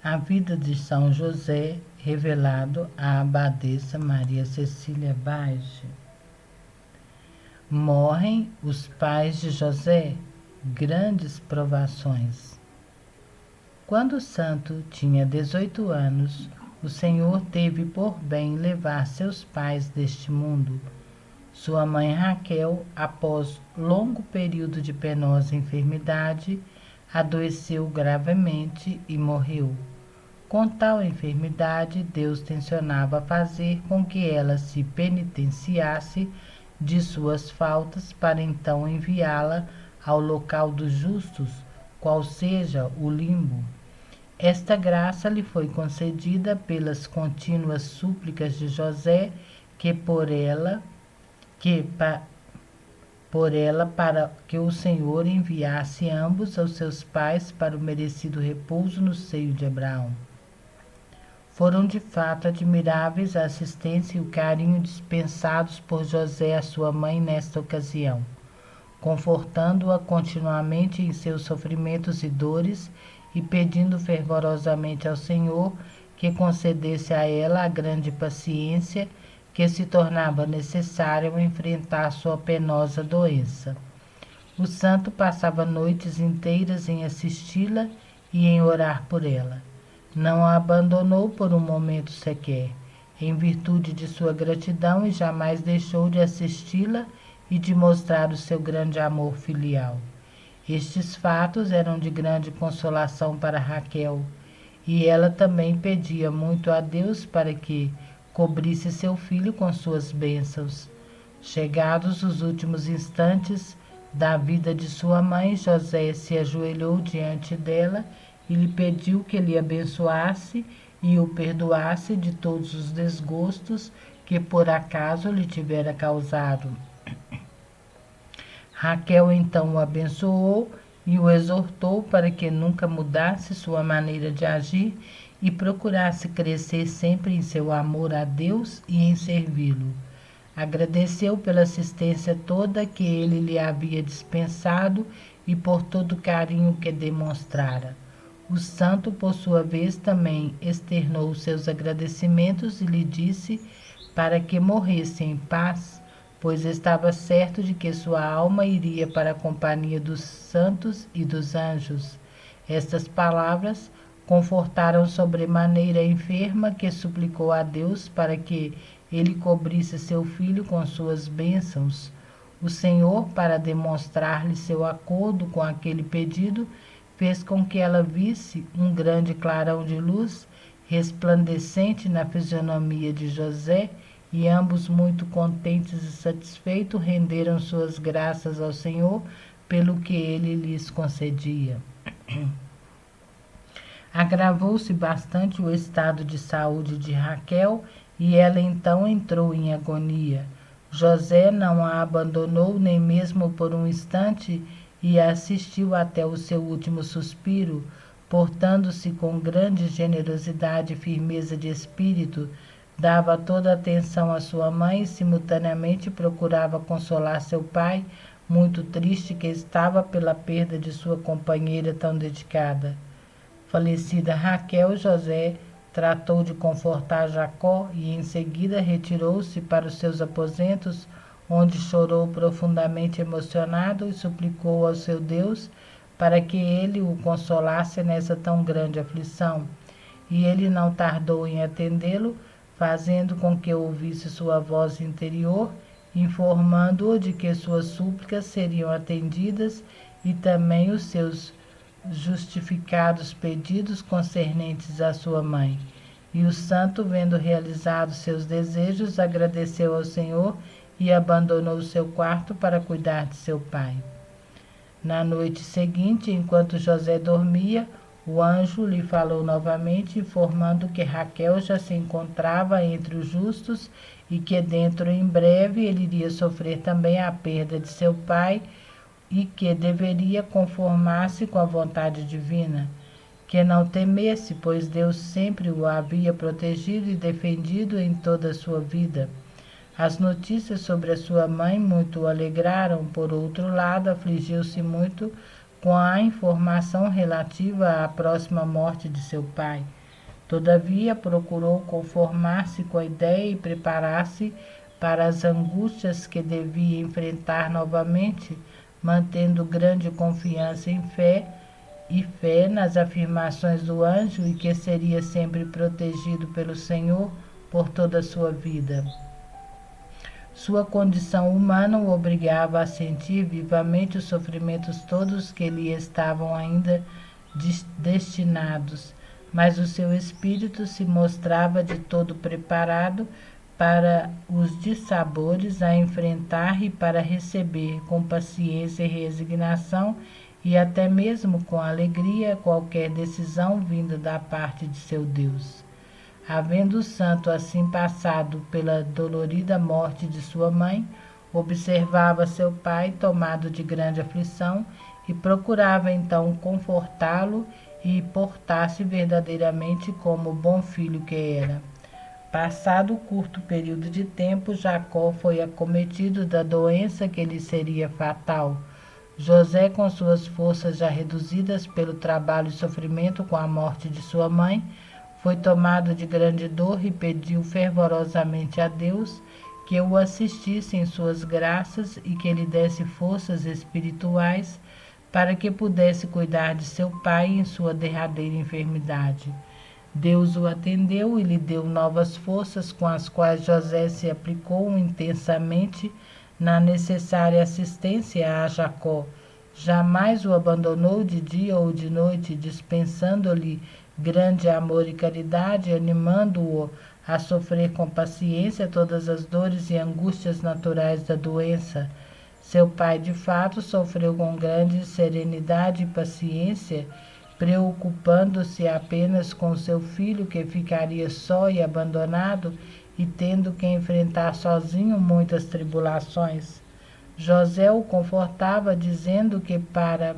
A vida de São José, revelado à abadesa Maria Cecília Bage. Morrem os pais de José, grandes provações. Quando o santo tinha 18 anos, o Senhor teve por bem levar seus pais deste mundo. Sua mãe Raquel, após longo período de penosa enfermidade, adoeceu gravemente e morreu. Com tal enfermidade, Deus tencionava fazer com que ela se penitenciasse de suas faltas para então enviá-la ao local dos justos, qual seja o limbo. Esta graça lhe foi concedida pelas contínuas súplicas de José, para que o Senhor enviasse ambos aos seus pais para o merecido repouso no seio de Abraão. Foram de fato admiráveis a assistência e o carinho dispensados por José à sua mãe nesta ocasião, confortando-a continuamente em seus sofrimentos e dores e pedindo fervorosamente ao Senhor que concedesse a ela a grande paciência que se tornava necessária ao enfrentar sua penosa doença. O santo passava noites inteiras em assisti-la e em orar por ela. Não a abandonou por um momento sequer, em virtude de sua gratidão, e jamais deixou de assisti-la e de mostrar o seu grande amor filial. Estes fatos eram de grande consolação para Raquel, e ela também pedia muito a Deus para que cobrisse seu filho com suas bênçãos. Chegados os últimos instantes da vida de sua mãe, José se ajoelhou diante dela e lhe pediu que lhe abençoasse e o perdoasse de todos os desgostos que por acaso lhe tivera causado. Raquel então o abençoou e o exortou para que nunca mudasse sua maneira de agir e procurasse crescer sempre em seu amor a Deus e em servi-lo. Agradeceu pela assistência toda que ele lhe havia dispensado e por todo o carinho que demonstrara. O santo, por sua vez, também externou seus agradecimentos e lhe disse para que morresse em paz, pois estava certo de que sua alma iria para a companhia dos santos e dos anjos. Estas palavras confortaram sobremaneira a enferma, que suplicou a Deus para que ele cobrisse seu filho com suas bênçãos. O Senhor, para demonstrar-lhe seu acordo com aquele pedido, fez com que ela visse um grande clarão de luz resplandecente na fisionomia de José, e ambos, muito contentes e satisfeitos, renderam suas graças ao Senhor pelo que ele lhes concedia. Agravou-se bastante o estado de saúde de Raquel e ela então entrou em agonia. José não a abandonou nem mesmo por um instante e a assistiu até o seu último suspiro, portando-se com grande generosidade e firmeza de espírito, dava toda a atenção à sua mãe e simultaneamente procurava consolar seu pai, muito triste que estava pela perda de sua companheira tão dedicada. Falecida Raquel, José tratou de confortar Jacó e em seguida retirou-se para os seus aposentos, onde chorou profundamente emocionado e suplicou ao seu Deus para que ele o consolasse nessa tão grande aflição. E ele não tardou em atendê-lo, fazendo com que ouvisse sua voz interior, informando-o de que suas súplicas seriam atendidas e também os seus justificados pedidos concernentes à sua mãe. E o santo, vendo realizados seus desejos, agradeceu ao Senhor e abandonou seu quarto para cuidar de seu pai. Na noite seguinte, enquanto José dormia, o anjo lhe falou novamente, informando que Raquel já se encontrava entre os justos e que dentro em breve ele iria sofrer também a perda de seu pai e que deveria conformar-se com a vontade divina, que não temesse, pois Deus sempre o havia protegido e defendido em toda a sua vida. As notícias sobre a sua mãe muito o alegraram, por outro lado, afligiu-se muito com a informação relativa à próxima morte de seu pai. Todavia, procurou conformar-se com a ideia e preparar-se para as angústias que devia enfrentar novamente, mantendo grande confiança em fé nas afirmações do anjo e que seria sempre protegido pelo Senhor por toda a sua vida. Sua condição humana o obrigava a sentir vivamente os sofrimentos todos que lhe estavam ainda destinados, mas o seu espírito se mostrava de todo preparado para os dissabores a enfrentar e para receber com paciência e resignação e até mesmo com alegria qualquer decisão vinda da parte de seu Deus. Havendo o santo assim passado pela dolorida morte de sua mãe, observava seu pai tomado de grande aflição e procurava então confortá-lo e portar-se verdadeiramente como o bom filho que era. Passado curto período de tempo, Jacó foi acometido da doença que lhe seria fatal. José, com suas forças já reduzidas pelo trabalho e sofrimento com a morte de sua mãe, foi tomado de grande dor e pediu fervorosamente a Deus que o assistisse em suas graças e que lhe desse forças espirituais para que pudesse cuidar de seu pai em sua derradeira enfermidade. Deus o atendeu e lhe deu novas forças com as quais José se aplicou intensamente na necessária assistência a Jacó. Jamais o abandonou de dia ou de noite, dispensando-lhe grande amor e caridade, animando-o a sofrer com paciência todas as dores e angústias naturais da doença. Seu pai, de fato, sofreu com grande serenidade e paciência, preocupando-se apenas com seu filho que ficaria só e abandonado e tendo que enfrentar sozinho muitas tribulações. José o confortava, dizendo que para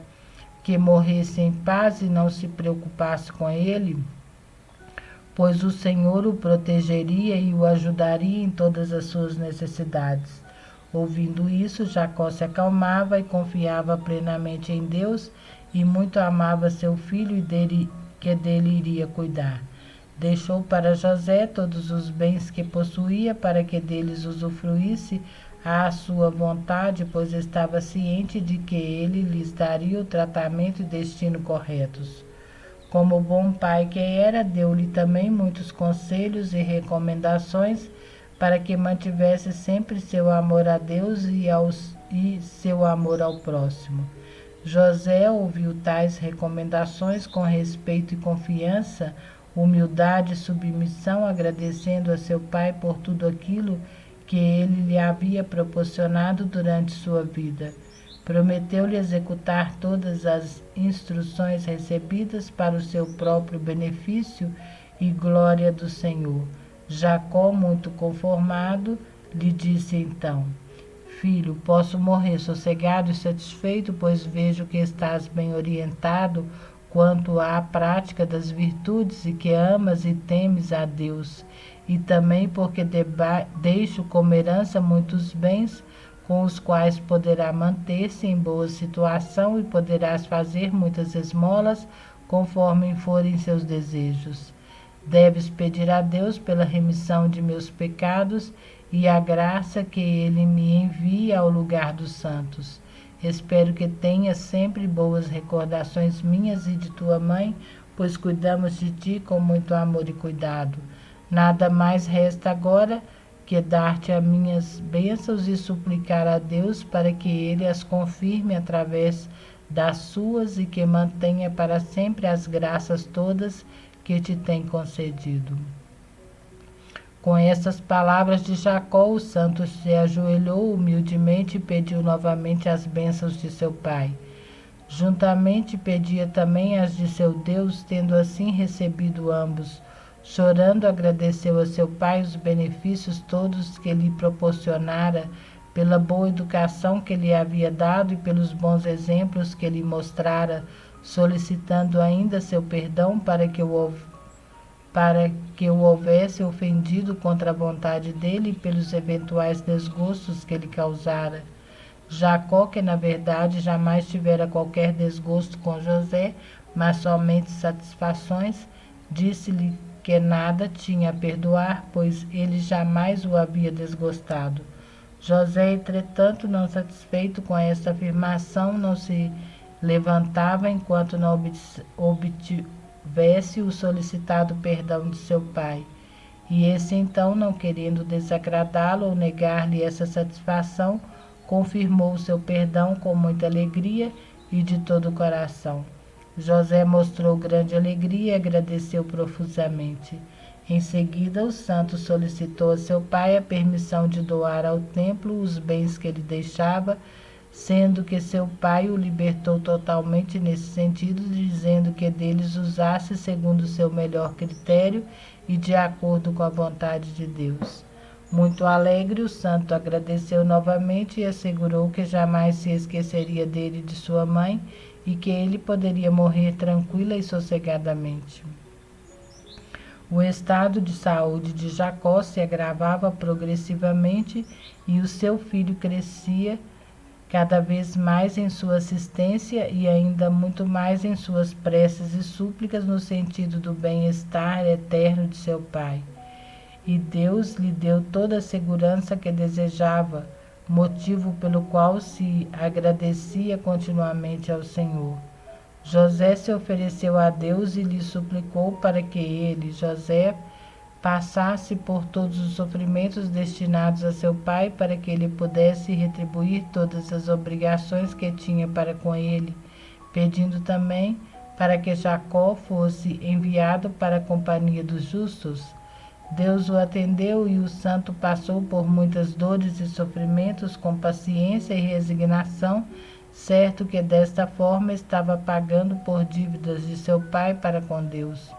que morresse em paz e não se preocupasse com ele, pois o Senhor o protegeria e o ajudaria em todas as suas necessidades. Ouvindo isso, Jacó se acalmava e confiava plenamente em Deus e muito amava seu filho e que dele iria cuidar. Deixou para José todos os bens que possuía para que deles usufruísse à sua vontade, pois estava ciente de que ele lhes daria o tratamento e destino corretos. Como bom pai que era, deu-lhe também muitos conselhos e recomendações para que mantivesse sempre seu amor a Deus e seu amor ao próximo. José ouviu tais recomendações com respeito e confiança, humildade e submissão, agradecendo a seu pai por tudo aquilo que ele lhe havia proporcionado durante sua vida. Prometeu-lhe executar todas as instruções recebidas para o seu próprio benefício e glória do Senhor. Jacó, muito conformado, lhe disse então: Filho, posso morrer sossegado e satisfeito, pois vejo que estás bem orientado quanto à prática das virtudes e que amas e temes a Deus, e também porque deixo como herança muitos bens com os quais poderá manter-se em boa situação e poderás fazer muitas esmolas conforme forem seus desejos. Deves pedir a Deus pela remissão de meus pecados e a graça que ele me envie ao lugar dos santos. Espero que tenhas sempre boas recordações minhas e de tua mãe, pois cuidamos de ti com muito amor e cuidado. Nada mais resta agora que dar-te as minhas bênçãos e suplicar a Deus para que ele as confirme através das suas e que mantenha para sempre as graças todas que te tem concedido. Com estas palavras de Jacó, o santo se ajoelhou humildemente e pediu novamente as bênçãos de seu pai. Juntamente pedia também as de seu Deus, tendo assim recebido ambos. Chorando, agradeceu a seu pai os benefícios todos que lhe proporcionara, pela boa educação que lhe havia dado e pelos bons exemplos que lhe mostrara, solicitando ainda seu perdão para que o houvesse ofendido contra a vontade dele e pelos eventuais desgostos que lhe causara. Jacó, que na verdade jamais tivera qualquer desgosto com José, mas somente satisfações, disse-lhe que nada tinha a perdoar, pois ele jamais o havia desgostado. José, entretanto, não satisfeito com esta afirmação, não se levantava enquanto não obtivesse o solicitado perdão de seu pai. E esse então, não querendo desagradá-lo ou negar-lhe essa satisfação, confirmou o seu perdão com muita alegria e de todo o coração. José mostrou grande alegria e agradeceu profusamente. Em seguida, o santo solicitou a seu pai a permissão de doar ao templo os bens que ele deixava, sendo que seu pai o libertou totalmente nesse sentido, dizendo que deles usasse segundo o seu melhor critério e de acordo com a vontade de Deus. Muito alegre, o santo agradeceu novamente e assegurou que jamais se esqueceria dele e de sua mãe e que ele poderia morrer tranquila e sossegadamente. O estado de saúde de Jacó se agravava progressivamente e o seu filho crescia cada vez mais em sua assistência e ainda muito mais em suas preces e súplicas no sentido do bem-estar eterno de seu pai. E Deus lhe deu toda a segurança que desejava, motivo pelo qual se agradecia continuamente ao Senhor. José se ofereceu a Deus e lhe suplicou para que ele, José, passasse por todos os sofrimentos destinados a seu pai, para que ele pudesse retribuir todas as obrigações que tinha para com ele, pedindo também para que Jacó fosse enviado para a companhia dos justos. Deus o atendeu e o santo passou por muitas dores e sofrimentos com paciência e resignação, certo que desta forma estava pagando por dívidas de seu pai para com Deus.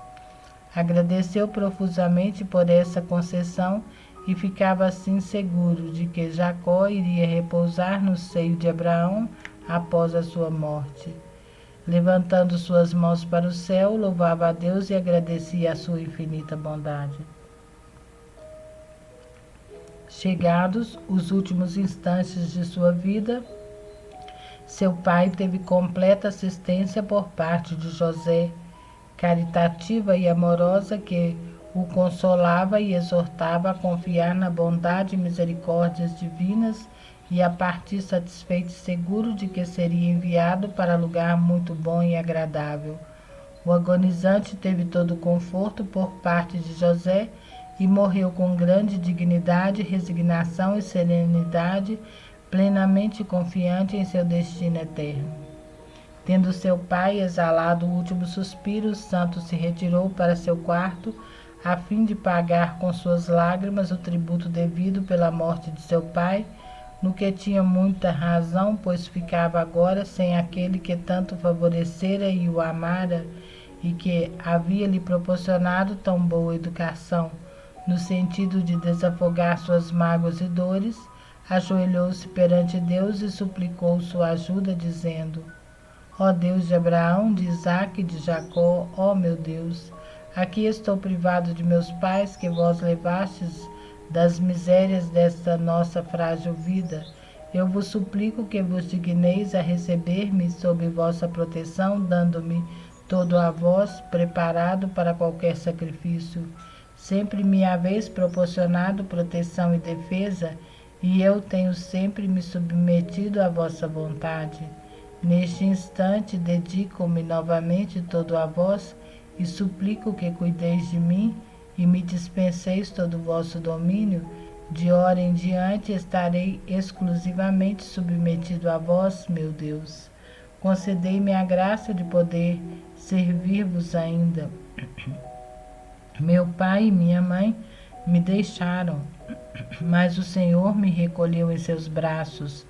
Agradeceu profusamente por essa concessão e ficava assim seguro de que Jacó iria repousar no seio de Abraão após a sua morte. Levantando suas mãos para o céu, louvava a Deus e agradecia a sua infinita bondade. Chegados os últimos instantes de sua vida, seu pai teve completa assistência por parte de José, caritativa e amorosa, que o consolava e exortava a confiar na bondade e misericórdias divinas e a partir satisfeito e seguro de que seria enviado para lugar muito bom e agradável. O agonizante teve todo o conforto por parte de José e morreu com grande dignidade, resignação e serenidade, plenamente confiante em seu destino eterno. Tendo seu pai exalado o último suspiro, o santo se retirou para seu quarto, a fim de pagar com suas lágrimas o tributo devido pela morte de seu pai, no que tinha muita razão, pois ficava agora sem aquele que tanto favorecera e o amara, e que havia lhe proporcionado tão boa educação, no sentido de desafogar suas mágoas e dores. Ajoelhou-se perante Deus e suplicou sua ajuda, dizendo: Ó Deus de Abraão, de Isaque e de Jacó, ó meu Deus, aqui estou privado de meus pais, que vós levastes das misérias desta nossa frágil vida. Eu vos suplico que vos digneis a receber-me sob vossa proteção, dando-me todo a vós, preparado para qualquer sacrifício. Sempre me haveis proporcionado proteção e defesa, e eu tenho sempre me submetido à vossa vontade. Neste instante dedico-me novamente todo a vós e suplico que cuideis de mim e me dispenseis todo o vosso domínio. De hora em diante estarei exclusivamente submetido a vós, meu Deus. Concedei-me a graça de poder servir-vos ainda. Meu pai e minha mãe me deixaram, mas o Senhor me recolheu em seus braços.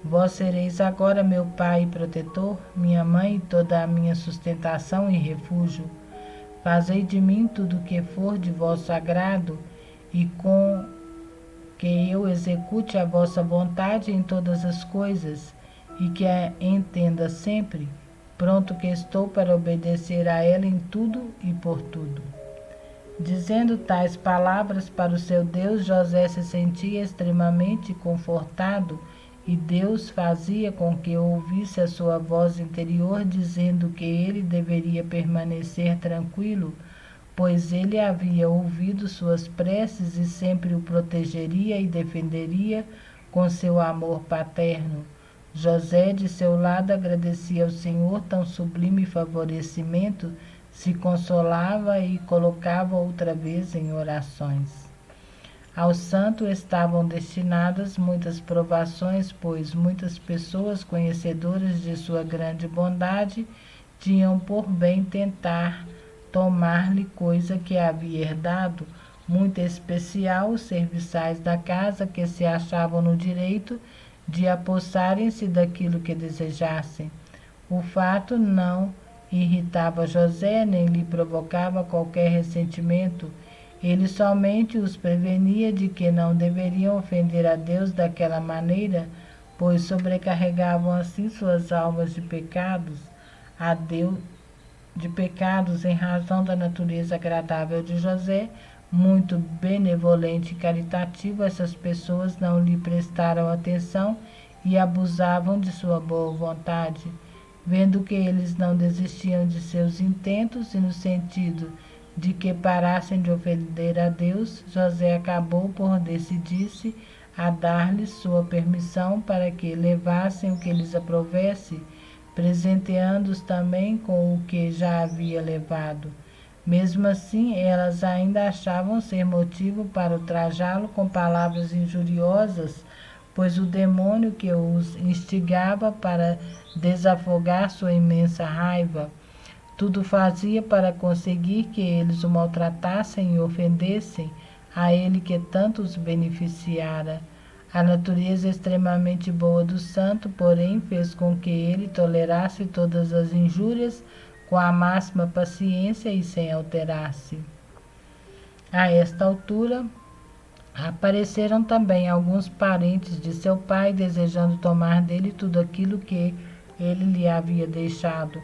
Vós sereis agora meu pai e protetor, minha mãe e toda a minha sustentação e refúgio. Fazei de mim tudo o que for de vosso agrado, e com que eu execute a vossa vontade em todas as coisas, e que a entenda sempre, pronto que estou para obedecer a ela em tudo e por tudo. Dizendo tais palavras para o seu Deus, José se sentia extremamente confortado, e Deus fazia com que ouvisse a sua voz interior, dizendo que ele deveria permanecer tranquilo, pois ele havia ouvido suas preces e sempre o protegeria e defenderia com seu amor paterno. José, de seu lado, agradecia ao Senhor tão sublime favorecimento, se consolava e colocava outra vez em orações. Ao santo estavam destinadas muitas provações, pois muitas pessoas conhecedoras de sua grande bondade tinham por bem tentar tomar-lhe coisa que havia herdado, muito especial os serviçais da casa, que se achavam no direito de apossarem-se daquilo que desejassem. O fato não irritava José, nem lhe provocava qualquer ressentimento. Ele somente os prevenia de que não deveriam ofender a Deus daquela maneira, pois sobrecarregavam assim suas almas de pecados a Deus, em razão da natureza agradável de José, muito benevolente e caritativo. Essas pessoas não lhe prestaram atenção e abusavam de sua boa vontade. Vendo que eles não desistiam de seus intentos e no sentido de que parassem de ofender a Deus, José acabou por decidir-se a dar-lhes sua permissão para que levassem o que lhes aprovesse, presenteando-os também com o que já havia levado. Mesmo assim, elas ainda achavam ser motivo para ultrajá-lo com palavras injuriosas, pois o demônio que os instigava para desafogar sua imensa raiva, tudo fazia para conseguir que eles o maltratassem e ofendessem a ele que tanto os beneficiara. A natureza extremamente boa do santo, porém, fez com que ele tolerasse todas as injúrias com a máxima paciência e sem alterar-se. A esta altura, apareceram também alguns parentes de seu pai, desejando tomar dele tudo aquilo que ele lhe havia deixado.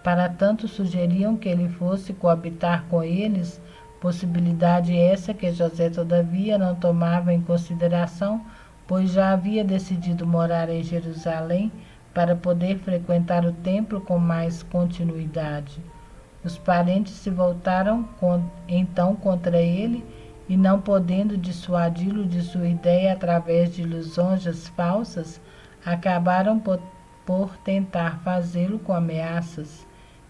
Para tanto, sugeriam que ele fosse coabitar com eles, possibilidade essa que José, todavia, não tomava em consideração, pois já havia decidido morar em Jerusalém para poder frequentar o templo com mais continuidade. Os parentes se voltaram então contra ele e, não podendo dissuadi-lo de sua ideia através de lisonjas falsas, acabaram por tentar fazê-lo com ameaças.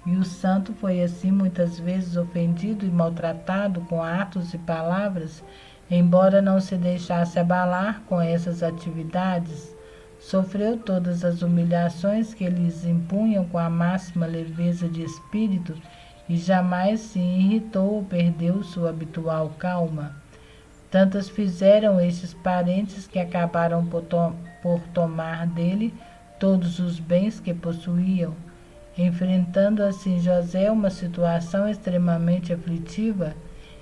E o santo foi assim muitas vezes ofendido e maltratado com atos e palavras, embora não se deixasse abalar com essas atividades. Sofreu todas as humilhações que lhes impunham com a máxima leveza de espírito e jamais se irritou ou perdeu sua habitual calma. Tantas fizeram estes parentes que acabaram por tomar dele todos os bens que possuíam. Enfrentando assim José uma situação extremamente aflitiva,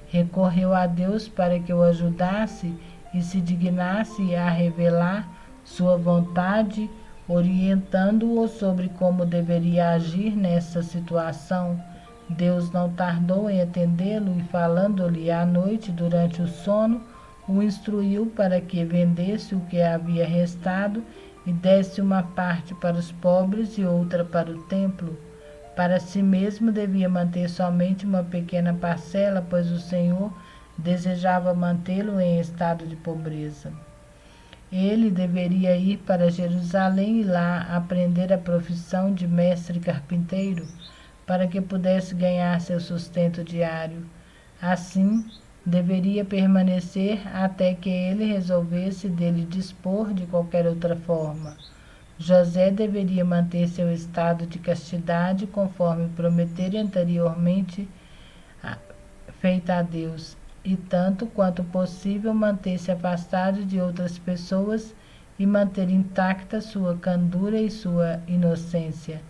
recorreu a Deus para que o ajudasse e se dignasse a revelar sua vontade, orientando-o sobre como deveria agir nessa situação. Deus não tardou em atendê-lo e, falando-lhe à noite durante o sono, o instruiu para que vendesse o que havia restado e desse uma parte para os pobres e outra para o templo. Para si mesmo devia manter somente uma pequena parcela, pois o Senhor desejava mantê-lo em estado de pobreza. Ele deveria ir para Jerusalém e lá aprender a profissão de mestre carpinteiro, para que pudesse ganhar seu sustento diário. Assim, deveria permanecer até que ele resolvesse dele dispor de qualquer outra forma. José deveria manter seu estado de castidade, conforme prometera anteriormente feita a Deus, e tanto quanto possível manter-se afastado de outras pessoas e manter intacta sua candura e sua inocência.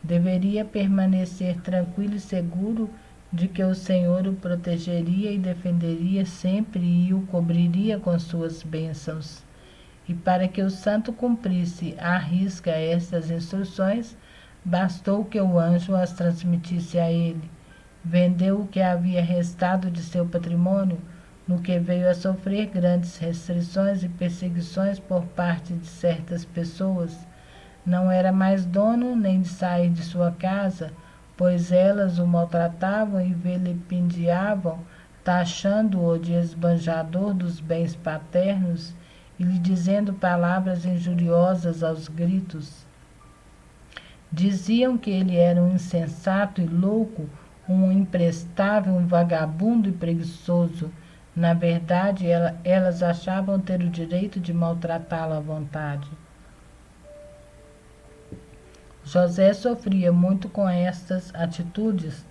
Deveria permanecer tranquilo e seguro de que o Senhor o protegeria e defenderia sempre e o cobriria com suas bênçãos. E para que o santo cumprisse à risca estas instruções, bastou que o anjo as transmitisse a ele. Vendeu o que havia restado de seu patrimônio, no que veio a sofrer grandes restrições e perseguições por parte de certas pessoas. Não era mais dono nem de sair de sua casa, pois elas o maltratavam e vilipendiavam, taxando-o de esbanjador dos bens paternos e lhe dizendo palavras injuriosas aos gritos. Diziam que ele era um insensato e louco, um imprestável, um vagabundo e preguiçoso. Na verdade, elas achavam ter o direito de maltratá-lo à vontade. José sofria muito com estas atitudes,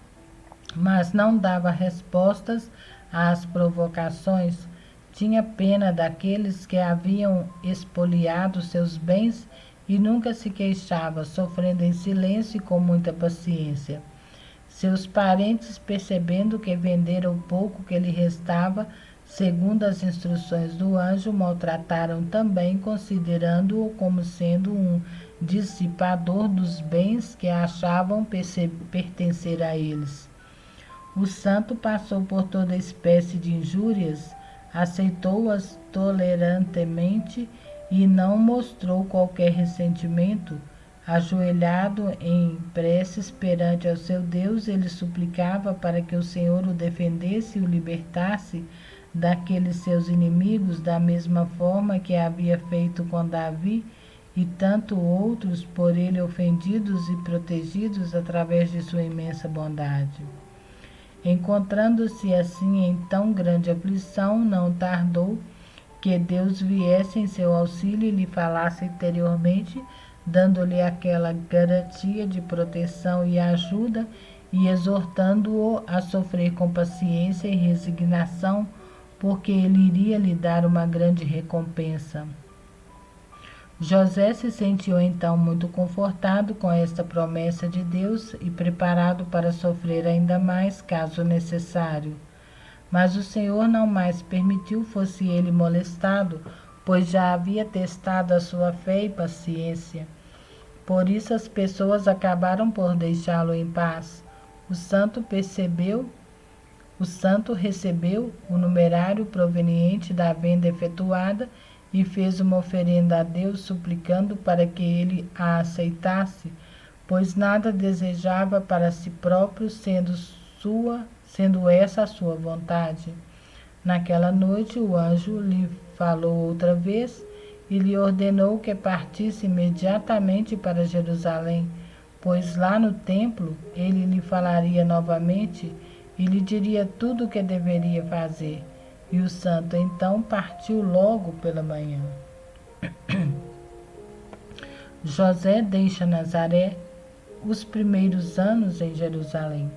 mas não dava respostas às provocações. Tinha pena daqueles que haviam expoliado seus bens e nunca se queixava, sofrendo em silêncio e com muita paciência. Seus parentes, percebendo que vendera o pouco que lhe restava, segundo as instruções do anjo, maltrataram também, considerando-o como sendo um dissipador dos bens que achavam pertencer a eles. O santo passou por toda espécie de injúrias, aceitou-as tolerantemente e não mostrou qualquer ressentimento. Ajoelhado em preces perante ao seu Deus, ele suplicava para que o Senhor o defendesse e o libertasse daqueles seus inimigos, da mesma forma que havia feito com Davi e tanto outros, por ele ofendidos e protegidos através de sua imensa bondade. Encontrando-se assim em tão grande aflição, não tardou que Deus viesse em seu auxílio e lhe falasse interiormente, dando-lhe aquela garantia de proteção e ajuda e exortando-o a sofrer com paciência e resignação, porque ele iria lhe dar uma grande recompensa. José se sentiu então muito confortado com esta promessa de Deus e preparado para sofrer ainda mais, caso necessário. Mas o Senhor não mais permitiu fosse ele molestado, pois já havia testado a sua fé e paciência. Por isso as pessoas acabaram por deixá-lo em paz. O santo recebeu o numerário proveniente da venda efetuada e fez uma oferenda a Deus, suplicando para que ele a aceitasse, pois nada desejava para si próprio, sendo essa a sua vontade. Naquela noite o anjo lhe falou outra vez e lhe ordenou que partisse imediatamente para Jerusalém, pois lá no templo ele lhe falaria novamente e lhe diria tudo o que deveria fazer. E o santo então partiu logo pela manhã. José deixa Nazaré, os primeiros anos em Jerusalém.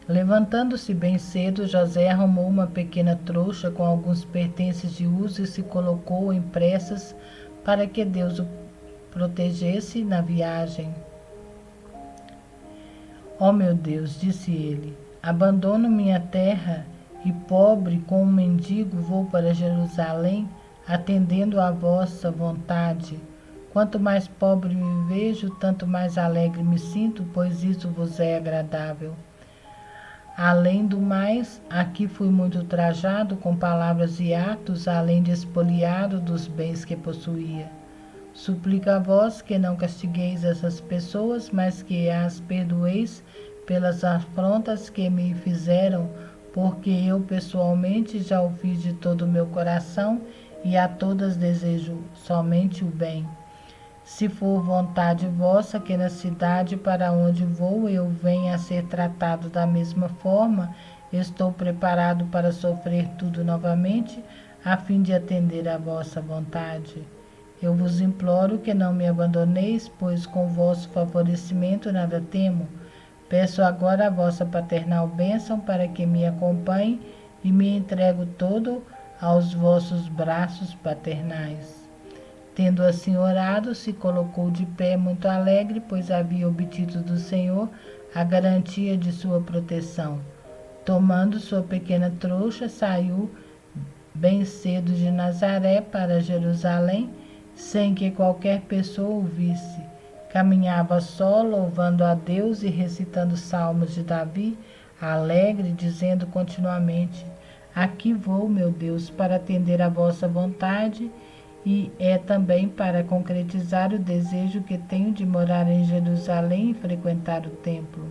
Levantando-se bem cedo, José arrumou uma pequena trouxa com alguns pertences de uso e se colocou em pressas para que Deus o protegesse na viagem. Ó meu Deus, disse ele, abandono minha terra e pobre com um mendigo vou para Jerusalém, atendendo à vossa vontade. Quanto mais pobre me vejo, tanto mais alegre me sinto, pois isso vos é agradável. Além do mais, aqui fui muito trajado com palavras e atos, além de expoliado dos bens que possuía. Suplico a vós que não castigueis essas pessoas, mas que as perdoeis pelas afrontas que me fizeram, porque eu pessoalmente já o fiz de todo o meu coração e a todas desejo somente o bem. Se for vontade vossa que na cidade para onde vou eu venha a ser tratado da mesma forma, estou preparado para sofrer tudo novamente, a fim de atender à vossa vontade. Eu vos imploro que não me abandoneis, pois com vosso favorecimento nada temo. Peço agora a vossa paternal bênção para que me acompanhe e me entrego todo aos vossos braços paternais. Tendo assim orado, se colocou de pé muito alegre, pois havia obtido do Senhor a garantia de sua proteção. Tomando sua pequena trouxa, saiu bem cedo de Nazaré para Jerusalém, sem que qualquer pessoa o visse. Caminhava só, louvando a Deus e recitando salmos de Davi, alegre, dizendo continuamente: Aqui vou, meu Deus, para atender à vossa vontade, e é também para concretizar o desejo que tenho de morar em Jerusalém e frequentar o templo.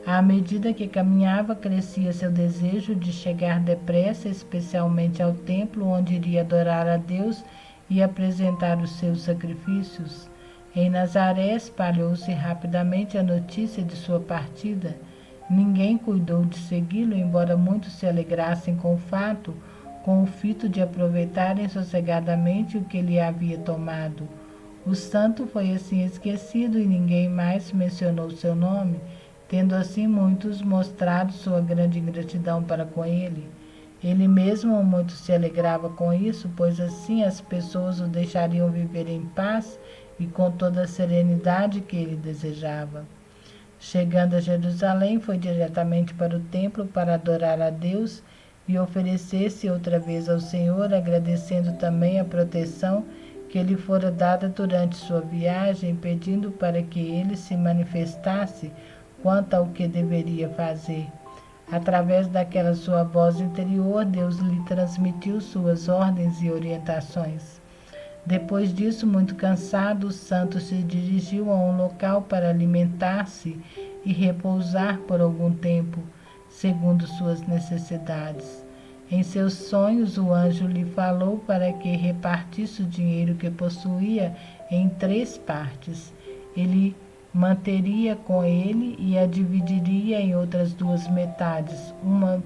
À medida que caminhava, crescia seu desejo de chegar depressa, especialmente ao templo, onde iria adorar a Deus e apresentar os seus sacrifícios. Em Nazaré espalhou-se rapidamente a notícia de sua partida. Ninguém cuidou de segui-lo, embora muitos se alegrassem com o fato, com o fito de aproveitarem sossegadamente o que lhe havia tomado. O santo foi assim esquecido e ninguém mais mencionou seu nome, tendo assim muitos mostrado sua grande ingratidão para com ele. Ele mesmo muito se alegrava com isso, pois assim as pessoas o deixariam viver em paz e com toda a serenidade que ele desejava. Chegando a Jerusalém, foi diretamente para o templo para adorar a Deus e oferecer-se outra vez ao Senhor, agradecendo também a proteção que lhe fora dada durante sua viagem, pedindo para que ele se manifestasse quanto ao que deveria fazer. Através daquela sua voz interior, Deus lhe transmitiu suas ordens e orientações. Depois disso, muito cansado, o santo se dirigiu a um local para alimentar-se e repousar por algum tempo, segundo suas necessidades. Em seus sonhos, o anjo lhe falou para que repartisse o dinheiro que possuía em 3 partes. Ele manteria com ele e a dividiria em outras 2 metades, uma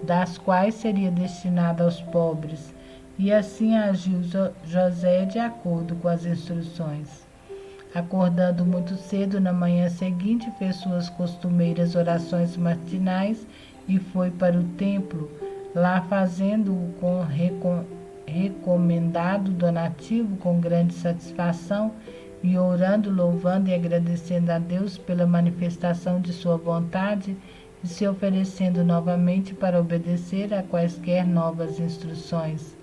das quais seria destinada aos pobres. E assim agiu José de acordo com as instruções. Acordando muito cedo na manhã seguinte, fez suas costumeiras orações matinais e foi para o templo, lá fazendo-o com recomendado donativo com grande satisfação, e orando, louvando e agradecendo a Deus pela manifestação de sua vontade e se oferecendo novamente para obedecer a quaisquer novas instruções.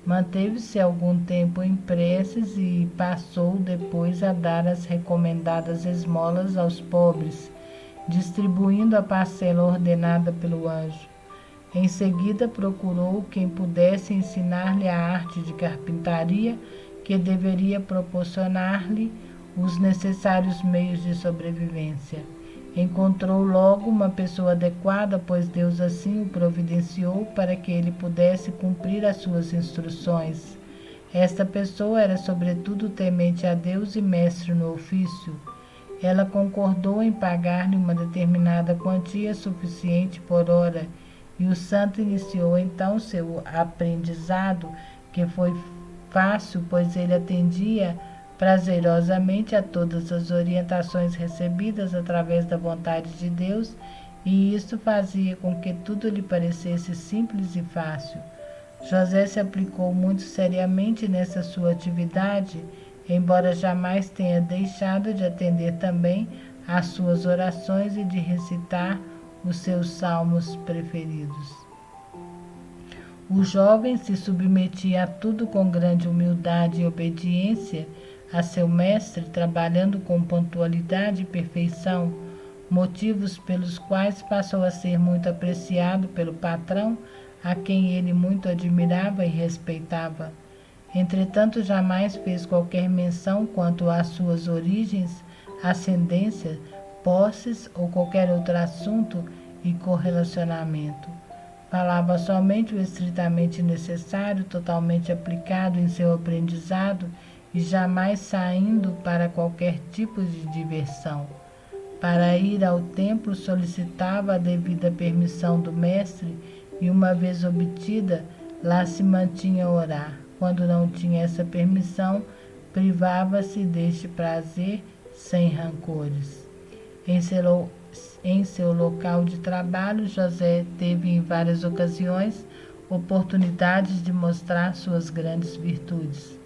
Manteve-se algum tempo em preces e passou depois a dar as recomendadas esmolas aos pobres, distribuindo a parcela ordenada pelo anjo. Em seguida procurou quem pudesse ensinar-lhe a arte de carpintaria, que deveria proporcionar-lhe os necessários meios de sobrevivência. Encontrou logo uma pessoa adequada, pois Deus assim o providenciou para que ele pudesse cumprir as suas instruções. Esta pessoa era sobretudo temente a Deus e mestre no ofício. Ela concordou em pagar-lhe uma determinada quantia suficiente por hora, e o santo iniciou então seu aprendizado, que foi fácil, pois ele atendia prazerosamente a todas as orientações recebidas através da vontade de Deus, e isto fazia com que tudo lhe parecesse simples e fácil. José se aplicou muito seriamente nessa sua atividade, embora jamais tenha deixado de atender também às suas orações e de recitar os seus salmos preferidos. O jovem se submetia a tudo com grande humildade e obediência a seu mestre, trabalhando com pontualidade e perfeição, motivos pelos quais passou a ser muito apreciado pelo patrão, a quem ele muito admirava e respeitava. Entretanto, jamais fez qualquer menção quanto às suas origens, ascendência, posses ou qualquer outro assunto e correlacionamento. Falava somente o estritamente necessário, totalmente aplicado em seu aprendizado e jamais saindo para qualquer tipo de diversão. Para ir ao templo solicitava a devida permissão do mestre e, uma vez obtida, lá se mantinha a orar. Quando não tinha essa permissão, privava-se deste prazer sem rancores. Em seu local de trabalho, José teve em várias ocasiões oportunidades de mostrar suas grandes virtudes.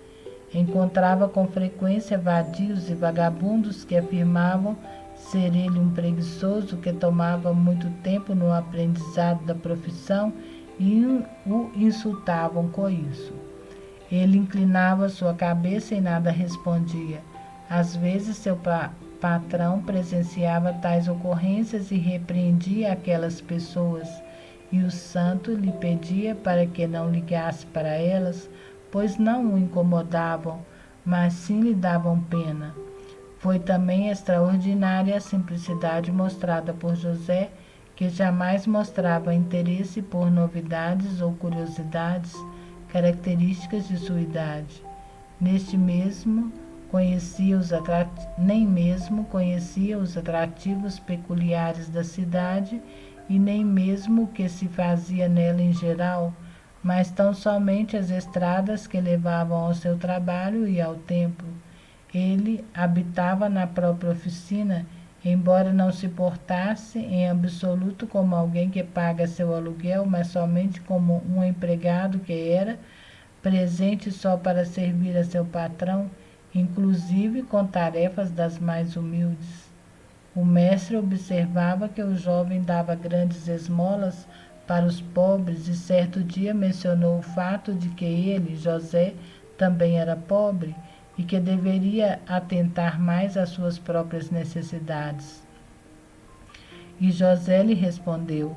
Encontrava com frequência vadios e vagabundos que afirmavam ser ele um preguiçoso que tomava muito tempo no aprendizado da profissão e o insultavam com isso. Ele inclinava sua cabeça e nada respondia. Às vezes seu patrão presenciava tais ocorrências e repreendia aquelas pessoas, e o santo lhe pedia para que não ligasse para elas, pois não o incomodavam, mas sim lhe davam pena. Foi também extraordinária a simplicidade mostrada por José, que jamais mostrava interesse por novidades ou curiosidades características de sua idade. Nem mesmo conhecia os atrativos peculiares da cidade e nem mesmo o que se fazia nela em geral, mas tão somente as estradas que levavam ao seu trabalho e ao templo. Ele habitava na própria oficina, embora não se portasse em absoluto como alguém que paga seu aluguel, mas somente como um empregado que era, presente só para servir a seu patrão, inclusive com tarefas das mais humildes. O mestre observava que o jovem dava grandes esmolas para os pobres e certo dia mencionou o fato de que ele, José, também era pobre e que deveria atentar mais às suas próprias necessidades. E José lhe respondeu: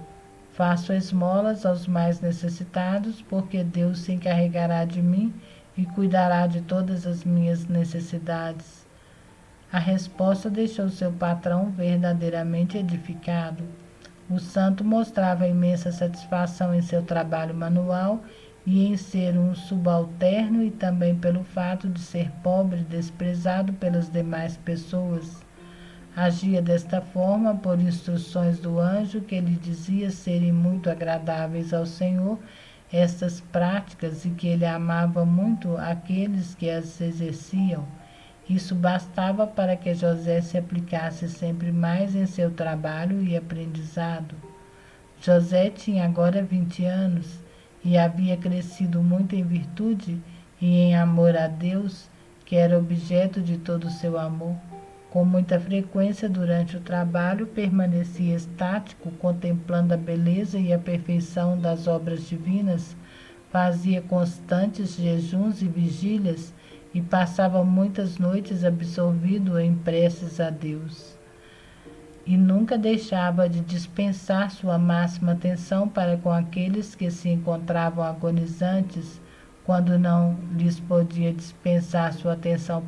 faço esmolas aos mais necessitados, porque Deus se encarregará de mim e cuidará de todas as minhas necessidades. A resposta deixou seu patrão verdadeiramente edificado. O santo mostrava imensa satisfação em seu trabalho manual e em ser um subalterno e também pelo fato de ser pobre e desprezado pelas demais pessoas. Agia desta forma por instruções do anjo que lhe dizia serem muito agradáveis ao Senhor estas práticas e que ele amava muito aqueles que as exerciam. Isso bastava para que José se aplicasse sempre mais em seu trabalho e aprendizado. José tinha agora 20 anos e havia crescido muito em virtude e em amor a Deus, que era objeto de todo o seu amor. Com muita frequência durante o trabalho permanecia estático, contemplando a beleza e a perfeição das obras divinas, fazia constantes jejuns e vigílias e passava muitas noites absorvido em preces a Deus. E nunca deixava de dispensar sua máxima atenção para com aqueles que se encontravam agonizantes, quando não lhes podia dispensar sua atenção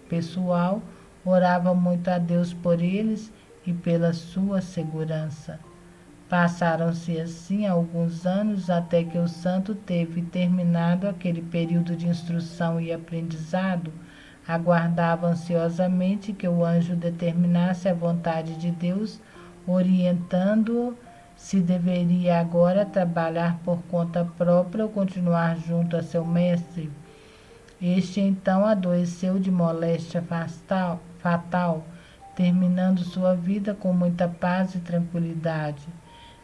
pessoal, orava muito a Deus por eles e pela sua segurança. Passaram-se assim alguns anos até que o santo teve terminado aquele período de instrução e aprendizado. Aguardava ansiosamente que o anjo determinasse a vontade de Deus, orientando-o se deveria agora trabalhar por conta própria ou continuar junto a seu mestre. Este então adoeceu de moléstia fatal, terminando sua vida com muita paz e tranquilidade.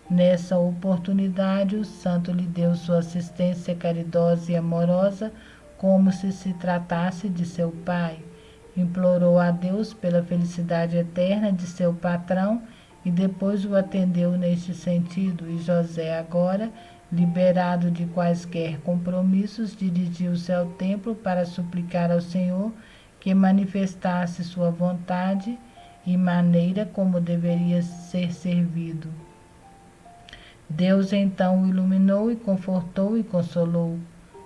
Nessa oportunidade, o santo lhe deu sua assistência caridosa e amorosa, como se tratasse de seu pai. Implorou a Deus pela felicidade eterna de seu patrão e depois o atendeu neste sentido. E José, agora, liberado de quaisquer compromissos, dirigiu-se ao templo para suplicar ao Senhor que manifestasse sua vontade e maneira como deveria ser servido. Deus então o iluminou e confortou e consolou.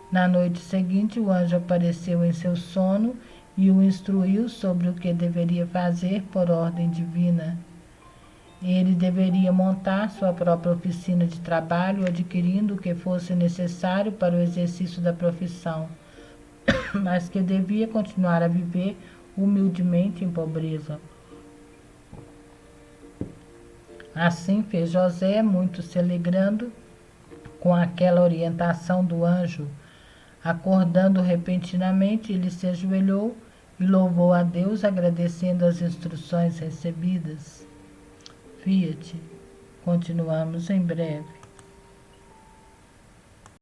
Na noite seguinte, o anjo apareceu em seu sono e o instruiu sobre o que deveria fazer por ordem divina. Ele deveria montar sua própria oficina de trabalho, adquirindo o que fosse necessário para o exercício da profissão, mas que devia continuar a viver humildemente em pobreza. Assim fez José, muito se alegrando com aquela orientação do anjo. Acordando repentinamente, ele se ajoelhou e louvou a Deus, agradecendo as instruções recebidas. Fiat. Continuamos em breve.